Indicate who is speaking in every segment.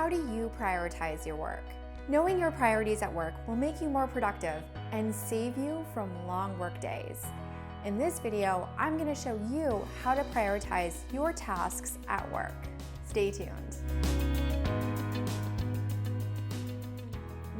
Speaker 1: how do you prioritize your work? Knowing your priorities at work will make you more productive and save you from long work days. In this video, I'm going to show you how to prioritize your tasks at work. Stay tuned.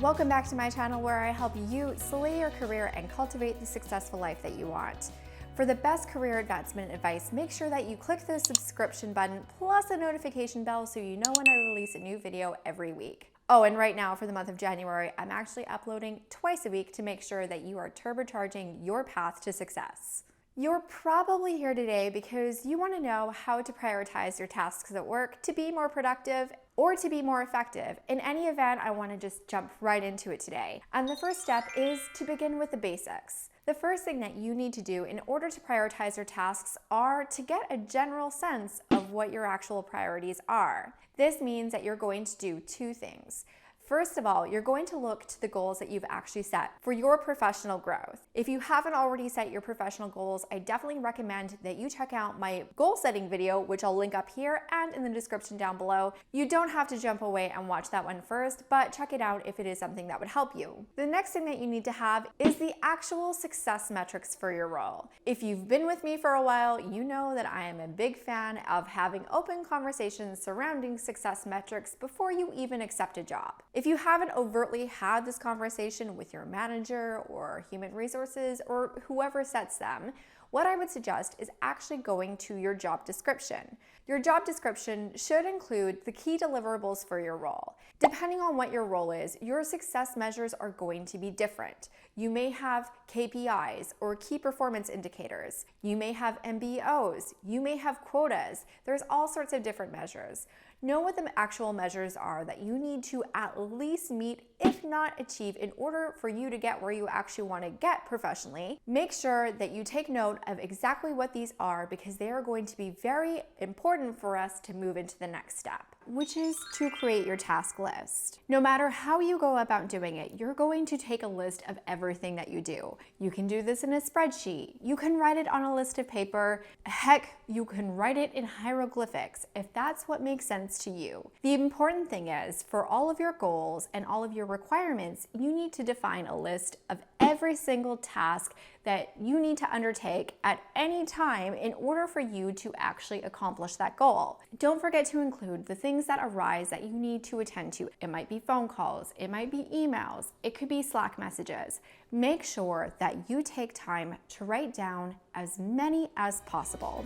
Speaker 1: Welcome back to my channel where I help you slay your career and cultivate the successful life that you want. For the best career advancement advice, make sure that you click the subscription button plus the notification bell so you know when I release a new video every week. Oh, and right now for the month of January, I'm actually uploading twice a week to make sure that you are turbocharging your path to success. You're probably here today because you want to know how to prioritize your tasks at work to be more productive or to be more effective. In any event, I want to just jump right into it today. And the first step is to begin with the basics. The first thing that you need to do in order to prioritize your tasks are to get a general sense of what your actual priorities are. This means that you're going to do two things. First of all, you're going to look to the goals that you've actually set for your professional growth. If you haven't already set your professional goals, I definitely recommend that you check out my goal setting video, which I'll link up here and in the description down below. You don't have to jump away and watch that one first, but check it out if it is something that would help you. The next thing that you need to have is the actual success metrics for your role. If you've been with me for a while, you know that I am a big fan of having open conversations surrounding success metrics before you even accept a job. If you haven't overtly had this conversation with your manager or human resources or whoever sets them, what I would suggest is actually going to your job description. Your job description should include the key deliverables for your role. Depending on what your role is, your success measures are going to be different. You may have KPIs or key performance indicators. You may have MBOs. You may have quotas. There's all sorts of different measures. Know what the actual measures are that you need to at least meet, if not achieve, in order for you to get where you actually want to get professionally. Make sure that you take note of exactly what these are because they are going to be very important for us to move into the next step, which is to create your task list. No matter how you go about doing it, you're going to take a list of everything that you do. You can do this in a spreadsheet. You can write it on a list of paper. Heck, you can write it in hieroglyphics if that's what makes sense to you. The important thing is, for all of your goals and all of your requirements, you need to define a list of every single task that you need to undertake at any time in order for you to actually accomplish that goal. Don't forget to include the things that arise that you need to attend to. It might be phone calls, it might be emails, it could be Slack messages. Make sure that you take time to write down as many as possible.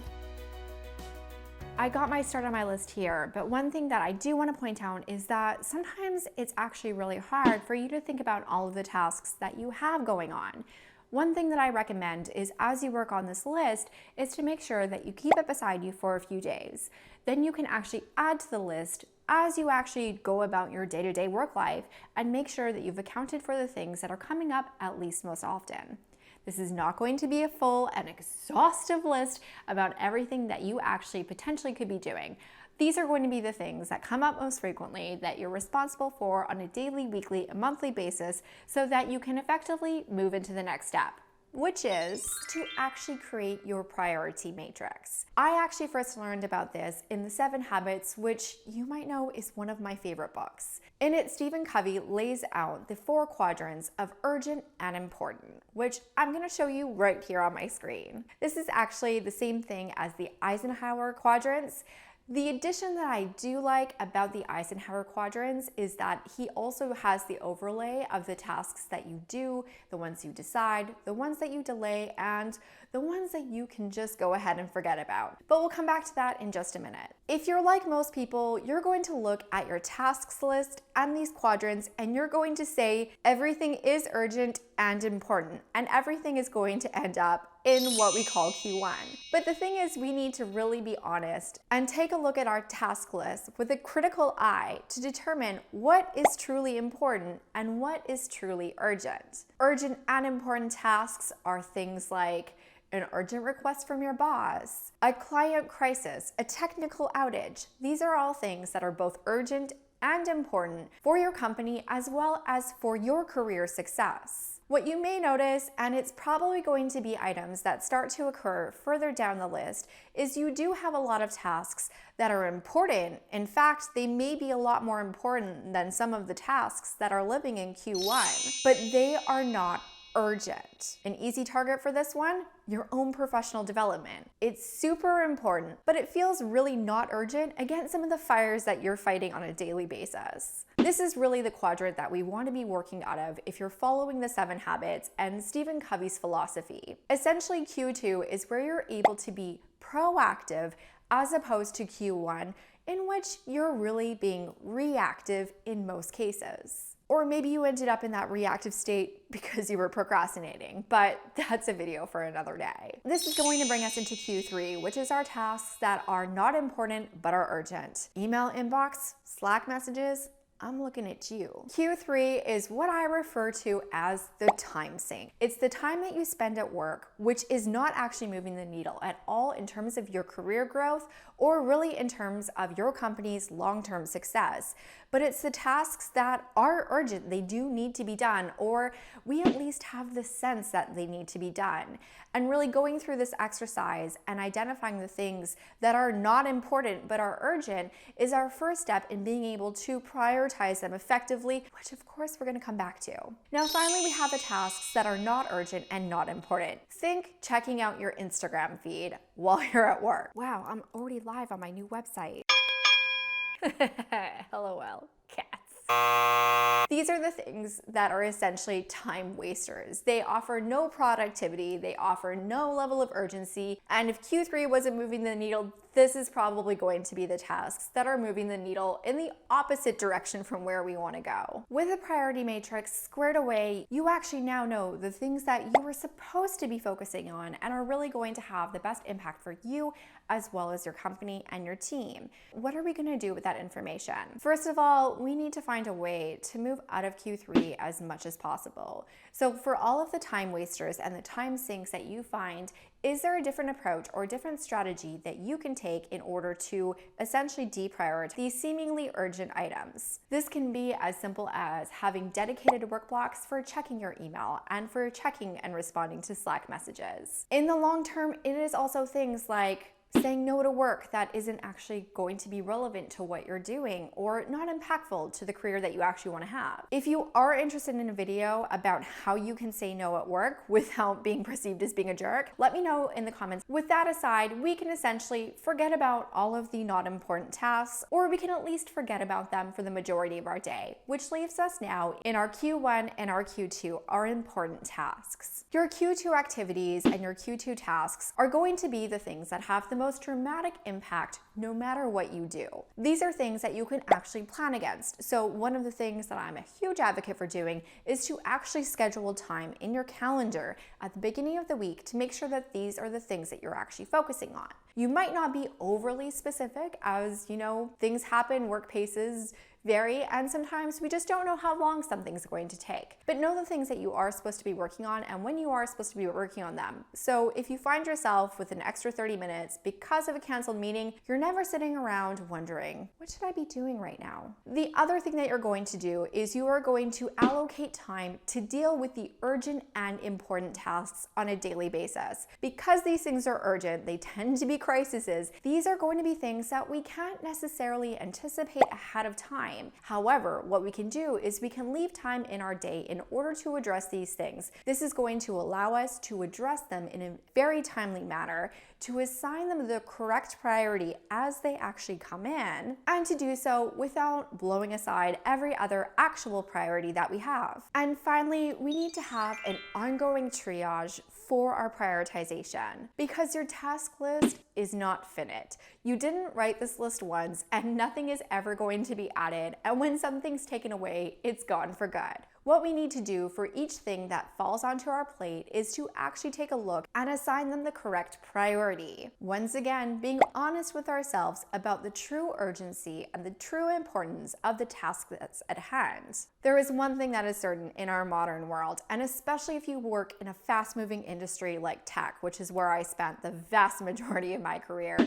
Speaker 1: I got my start on my list here, but one thing that I do want to point out is that sometimes it's actually really hard for you to think about all of the tasks that you have going on. One thing that I recommend is as you work on this list is to make sure that you keep it beside you for a few days. Then you can actually add to the list as you actually go about your day-to-day work life and make sure that you've accounted for the things that are coming up at least most often. This is not going to be a full and exhaustive list about everything that you actually potentially could be doing. These are going to be the things that come up most frequently that you're responsible for on a daily, weekly, and monthly basis so that you can effectively move into the next step, which is to actually create your priority matrix. I actually first learned about this in The 7 Habits, which you might know is one of my favorite books. In it, Stephen Covey lays out the 4 quadrants of urgent and important, which I'm gonna show you right here on my screen. This is actually the same thing as the Eisenhower quadrants. The addition that I do like about the Eisenhower quadrants is that he also has the overlay of the tasks that you do, the ones you decide, the ones that you delay, and the ones that you can just go ahead and forget about. But we'll come back to that in just a minute. If you're like most people, you're going to look at your tasks list and these quadrants and you're going to say everything is urgent and important, and everything is going to end up in what we call Q1. But the thing is, we need to really be honest and take a look at our task list with a critical eye to determine what is truly important and what is truly urgent. Urgent and important tasks are things like an urgent request from your boss, a client crisis, a technical outage. These are all things that are both urgent and important for your company as well as for your career success. What you may notice, and it's probably going to be items that start to occur further down the list, is you do have a lot of tasks that are important. In fact, they may be a lot more important than some of the tasks that are living in Q1, but they are not urgent. An easy target for this one, your own professional development. It's super important, but it feels really not urgent against some of the fires that you're fighting on a daily basis. This is really the quadrant that we want to be working out of if you're following the 7 habits and Stephen Covey's philosophy. Essentially, Q2 is where you're able to be proactive as opposed to Q1, in which you're really being reactive in most cases. Or maybe you ended up in that reactive state because you were procrastinating, but that's a video for another day. This is going to bring us into Q3, which is our tasks that are not important but are urgent. Email inbox, Slack messages, I'm looking at you. Q3 is what I refer to as the time sink. It's the time that you spend at work, which is not actually moving the needle at all in terms of your career growth or really in terms of your company's long-term success. But it's the tasks that are urgent. They do need to be done, or we at least have the sense that they need to be done. And really going through this exercise and identifying the things that are not important but are urgent is our first step in being able to prioritize them effectively, which of course we're going to come back to. Now finally, we have the tasks that are not urgent and not important. Think checking out your Instagram feed while you're at work. Wow, I'm already live on my new website. LOL, cats. These are the things that are essentially time wasters. They offer no productivity, they offer no level of urgency, and if Q3 wasn't moving the needle, this is probably going to be the tasks that are moving the needle in the opposite direction from where we want to go. With a priority matrix squared away, you actually now know the things that you were supposed to be focusing on and are really going to have the best impact for you as well as your company and your team. What are we going to do with that information? First of all, we need to find a way to move out of Q3 as much as possible. So for all of the time wasters and the time sinks that you find, is there a different approach or different strategy that you can take in order to essentially deprioritize these seemingly urgent items? This can be as simple as having dedicated work blocks for checking your email and for checking and responding to Slack messages. In the long term, it is also things like saying no to work that isn't actually going to be relevant to what you're doing or not impactful to the career that you actually want to have. If you are interested in a video about how you can say no at work without being perceived as being a jerk, let me know in the comments. With that aside, we can essentially forget about all of the not important tasks, or we can at least forget about them for the majority of our day, which leaves us now in our Q1 and our Q2 are important tasks. Your Q2 activities and your Q2 tasks are going to be the things that have the most dramatic impact no matter what you do. These are things that you can actually plan against. So one of the things that I'm a huge advocate for doing is to actually schedule time in your calendar at the beginning of the week to make sure that these are the things that you're actually focusing on. You might not be overly specific, as you know, things happen, work paces vary, and sometimes we just don't know how long something's going to take. But know the things that you are supposed to be working on and when you are supposed to be working on them. So if you find yourself with an extra 30 minutes because of a canceled meeting, you're never sitting around wondering, what should I be doing right now? The other thing that you're going to do is you are going to allocate time to deal with the urgent and important tasks on a daily basis. Because these things are urgent, they tend to be crises. These are going to be things that we can't necessarily anticipate ahead of time. However, what we can do is we can leave time in our day in order to address these things. This is going to allow us to address them in a very timely manner, to assign them the correct priority as they actually come in, and to do so without blowing aside every other actual priority that we have. And finally, we need to have an ongoing triage for our prioritization, because your task list is not finite. You didn't write this list once and nothing is ever going to be added, and when something's taken away, it's gone for good. What we need to do for each thing that falls onto our plate is to actually take a look and assign them the correct priority. Once again, being honest with ourselves about the true urgency and the true importance of the task that's at hand. There is one thing that is certain in our modern world, and especially if you work in a fast-moving industry like tech, which is where I spent the vast majority of my career,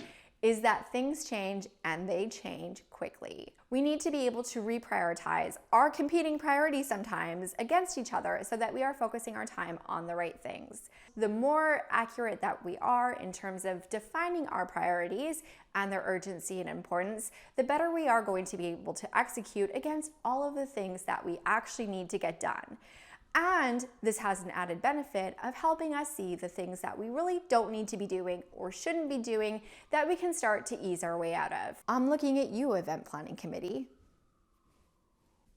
Speaker 1: is that things change and they change quickly. We need to be able to reprioritize our competing priorities sometimes against each other so that we are focusing our time on the right things. The more accurate that we are in terms of defining our priorities and their urgency and importance, the better we are going to be able to execute against all of the things that we actually need to get done. And this has an added benefit of helping us see the things that we really don't need to be doing or shouldn't be doing that we can start to ease our way out of. I'm looking at you, event planning committee.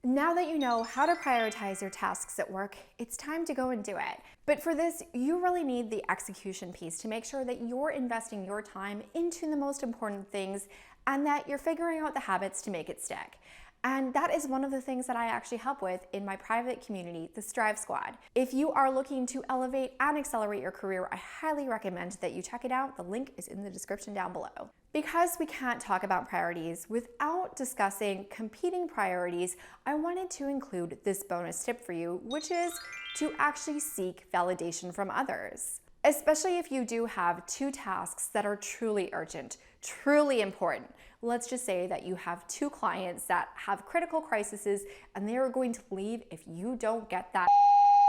Speaker 1: Now that you know how to prioritize your tasks at work, it's time to go and do it. But for this, you really need the execution piece to make sure that you're investing your time into the most important things and that you're figuring out the habits to make it stick. And that is one of the things that I actually help with in my private community, the Strive Squad. If you are looking to elevate and accelerate your career, I highly recommend that you check it out. The link is in the description down below. Because we can't talk about priorities without discussing competing priorities, I wanted to include this bonus tip for you, which is to actually seek validation from others. Especially if you do have two tasks that are truly urgent, truly important. Let's just say that you have two clients that have critical crises and they are going to leave if you don't get that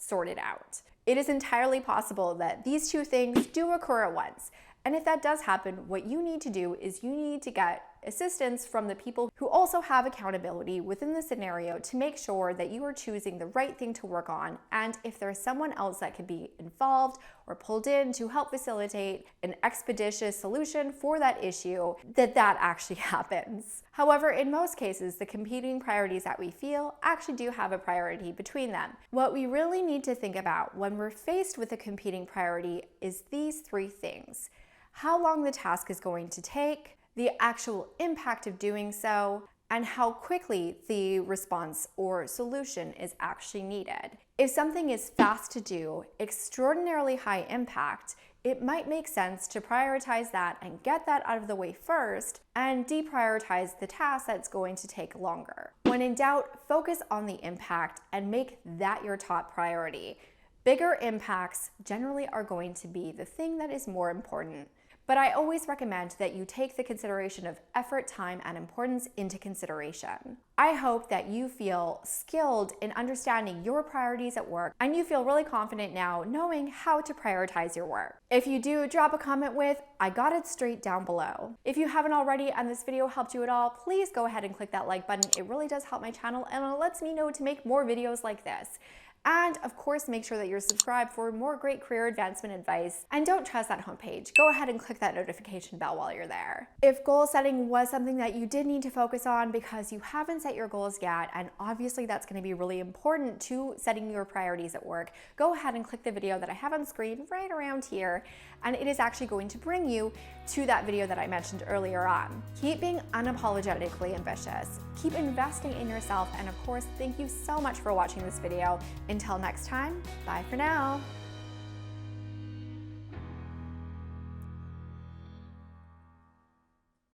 Speaker 1: sorted out. It is entirely possible that these two things do occur at once. And if that does happen, what you need to do is you need to get assistance from the people who also have accountability within the scenario to make sure that you are choosing the right thing to work on. And if there's someone else that could be involved or pulled in to help facilitate an expeditious solution for that issue, that actually happens. However, in most cases, the competing priorities that we feel actually do have a priority between them. What we really need to think about when we're faced with a competing priority is these three things: how long the task is going to take, the actual impact of doing so, and how quickly the response or solution is actually needed. If something is fast to do, extraordinarily high impact, it might make sense to prioritize that and get that out of the way first and deprioritize the task that's going to take longer. When in doubt, focus on the impact and make that your top priority. Bigger impacts generally are going to be the thing that is more important. But I always recommend that you take the consideration of effort, time, and importance into consideration. I hope that you feel skilled in understanding your priorities at work and you feel really confident now knowing how to prioritize your work. If you do, drop a comment with "I got it straight" down below. If you haven't already and this video helped you at all, please go ahead and click that like button. It really does help my channel and it lets me know to make more videos like this. And of course, make sure that you're subscribed for more great career advancement advice. And don't trust that homepage. Go ahead and click that notification bell while you're there. If goal setting was something that you did need to focus on because you haven't set your goals yet, and obviously that's going to be really important to setting your priorities at work, go ahead and click the video that I have on screen right around here. And it is actually going to bring you to that video that I mentioned earlier on. Keep being unapologetically ambitious. Keep investing in yourself. And of course, thank you so much for watching this video. Until next time, bye for now.